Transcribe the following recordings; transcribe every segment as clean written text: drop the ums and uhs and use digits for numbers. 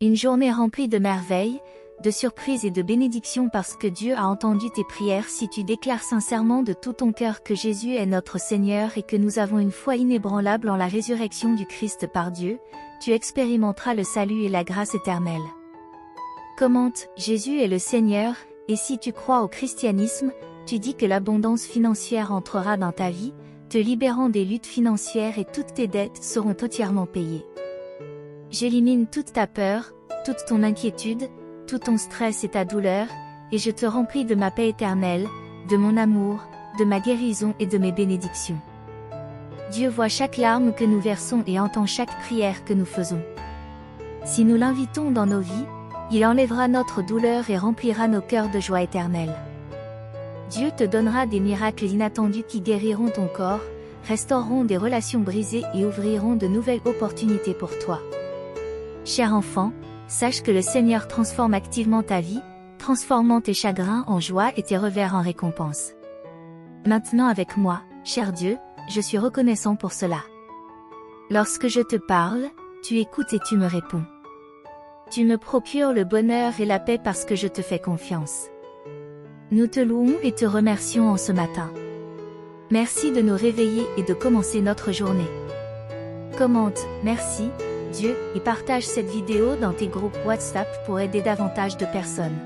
Une journée remplie de merveilles, de surprises et de bénédictions parce que Dieu a entendu tes prières si tu déclares sincèrement de tout ton cœur que Jésus est notre Seigneur et que nous avons une foi inébranlable en la résurrection du Christ par Dieu, tu expérimenteras le salut et la grâce éternelle. Commente, Jésus est le Seigneur, et si tu crois au christianisme, tu dis que l'abondance financière entrera dans ta vie, te libérant des luttes financières et toutes tes dettes seront entièrement payées. J'élimine toute ta peur, toute ton inquiétude, tout ton stress et ta douleur, et je te remplis de ma paix éternelle, de mon amour, de ma guérison et de mes bénédictions. Dieu voit chaque larme que nous versons et entend chaque prière que nous faisons. Si nous l'invitons dans nos vies, il enlèvera notre douleur et remplira nos cœurs de joie éternelle. Dieu te donnera des miracles inattendus qui guériront ton corps, restaureront des relations brisées et ouvriront de nouvelles opportunités pour toi. Cher enfant, sache que le Seigneur transforme activement ta vie, transformant tes chagrins en joie et tes revers en récompense. Maintenant avec moi, cher Dieu, je suis reconnaissant pour cela. Lorsque je te parle, tu écoutes et tu me réponds. Tu me procures le bonheur et la paix parce que je te fais confiance. Nous te louons et te remercions en ce matin. Merci de nous réveiller et de commencer notre journée. Commente, merci, Dieu, et partage cette vidéo dans tes groupes WhatsApp pour aider davantage de personnes.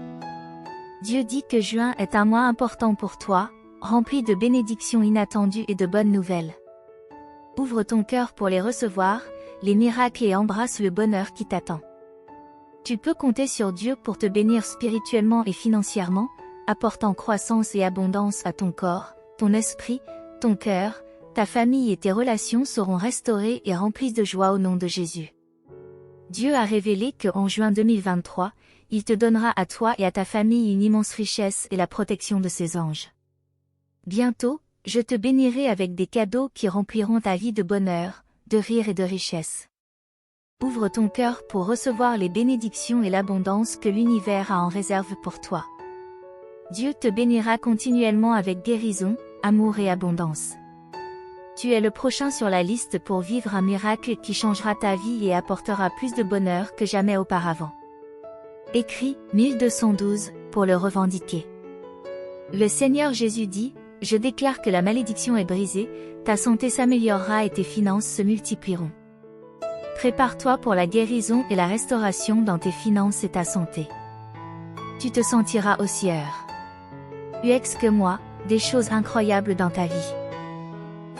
Dieu dit que juin est un mois important pour toi, rempli de bénédictions inattendues et de bonnes nouvelles. Ouvre ton cœur pour les recevoir, les miracles et embrasse le bonheur qui t'attend. Tu peux compter sur Dieu pour te bénir spirituellement et financièrement, apportant croissance et abondance à ton corps, ton esprit, ton cœur, ta famille et tes relations seront restaurées et remplies de joie au nom de Jésus. Dieu a révélé que en juin 2023, il te donnera à toi et à ta famille une immense richesse et la protection de ses anges. Bientôt, je te bénirai avec des cadeaux qui rempliront ta vie de bonheur, de rire et de richesse. Ouvre ton cœur pour recevoir les bénédictions et l'abondance que l'univers a en réserve pour toi. Dieu te bénira continuellement avec guérison, amour et abondance. Tu es le prochain sur la liste pour vivre un miracle qui changera ta vie et apportera plus de bonheur que jamais auparavant. Écris 1212 pour le revendiquer. Le Seigneur Jésus dit, « Je déclare que la malédiction est brisée, ta santé s'améliorera et tes finances se multiplieront. » Prépare-toi pour la guérison et la restauration dans tes finances et ta santé. Tu te sentiras aussi heureux que moi, des choses incroyables dans ta vie.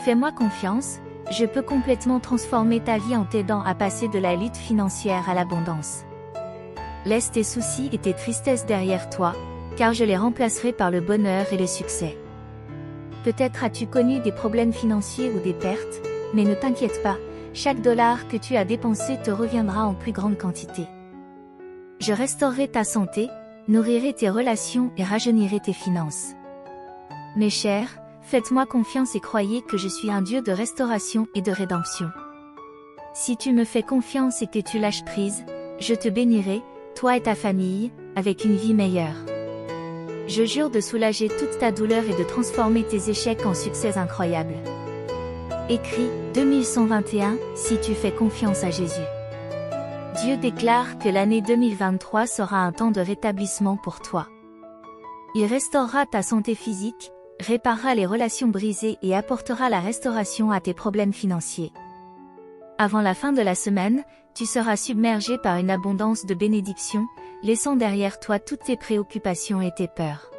Fais-moi confiance, je peux complètement transformer ta vie en t'aidant à passer de la lutte financière à l'abondance. Laisse tes soucis et tes tristesses derrière toi, car je les remplacerai par le bonheur et le succès. Peut-être as-tu connu des problèmes financiers ou des pertes, mais ne t'inquiète pas, chaque dollar que tu as dépensé te reviendra en plus grande quantité. Je restaurerai ta santé, nourrirai tes relations et rajeunirai tes finances. Mes chers, faites-moi confiance et croyez que je suis un Dieu de restauration et de rédemption. Si tu me fais confiance et que tu lâches prise, je te bénirai, toi et ta famille, avec une vie meilleure. Je jure de soulager toute ta douleur et de transformer tes échecs en succès incroyables. Écris 2121 si tu fais confiance à Jésus. Dieu déclare que l'année 2023 sera un temps de rétablissement pour toi. Il restaurera ta santé physique, réparera les relations brisées et apportera la restauration à tes problèmes financiers. Avant la fin de la semaine, tu seras submergé par une abondance de bénédictions, laissant derrière toi toutes tes préoccupations et tes peurs.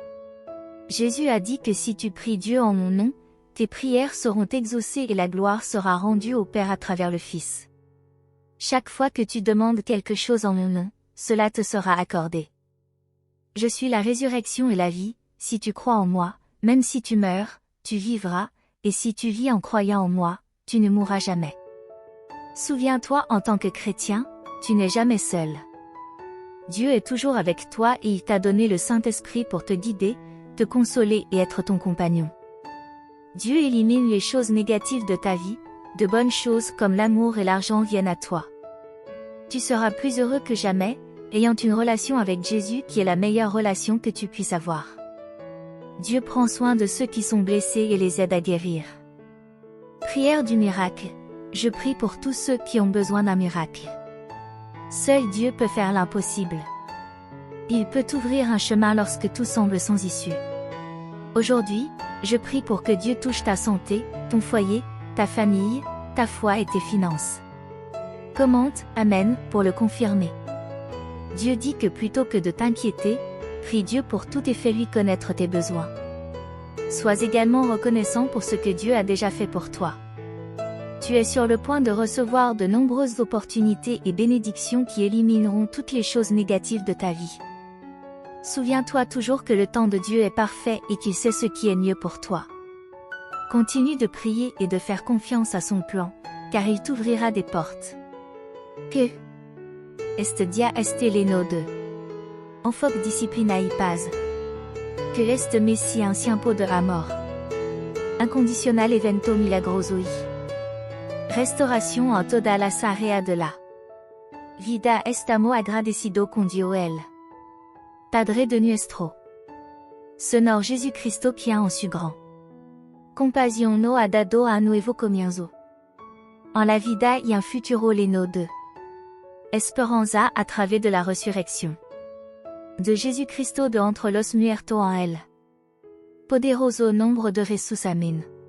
Jésus a dit que si tu pries Dieu en mon nom, tes prières seront exaucées et la gloire sera rendue au Père à travers le Fils. Chaque fois que tu demandes quelque chose en mon nom, cela te sera accordé. Je suis la résurrection et la vie, si tu crois en moi, même si tu meurs, tu vivras, et si tu vis en croyant en moi, tu ne mourras jamais. Souviens-toi en tant que chrétien, tu n'es jamais seul. Dieu est toujours avec toi et il t'a donné le Saint-Esprit pour te guider, te consoler et être ton compagnon. Dieu élimine les choses négatives de ta vie, de bonnes choses comme l'amour et l'argent viennent à toi. Tu seras plus heureux que jamais, ayant une relation avec Jésus qui est la meilleure relation que tu puisses avoir. Dieu prend soin de ceux qui sont blessés et les aide à guérir. Prière du miracle. Je prie pour tous ceux qui ont besoin d'un miracle. Seul Dieu peut faire l'impossible. Il peut ouvrir un chemin lorsque tout semble sans issue. Aujourd'hui, je prie pour que Dieu touche ta santé, ton foyer, ta famille, ta foi et tes finances. Commente « Amen » pour le confirmer. Dieu dit que plutôt que de t'inquiéter, prie Dieu pour tout et fais-lui connaître tes besoins. Sois également reconnaissant pour ce que Dieu a déjà fait pour toi. Tu es sur le point de recevoir de nombreuses opportunités et bénédictions qui élimineront toutes les choses négatives de ta vie. Souviens-toi toujours que le temps de Dieu est parfait et qu'il sait ce qui est mieux pour toi. Continue de prier et de faire confiance à son plan, car il t'ouvrira des portes. Que est dia leno de enfoc disciplina paz. Que est messi un tiempo de amor. Incondicional evento milagrosoi. Restauration en toda la area de la vida estamos agradecido con Dios. Padre de nuestro Señor Jesucristo quien en su gran compasión no ha dado a nuevo comienzo. En la vida y un futuro leno de esperanza a través de la résurrection de Jesucristo de entre los muertos en el poderoso nombre de Jesús. Amén.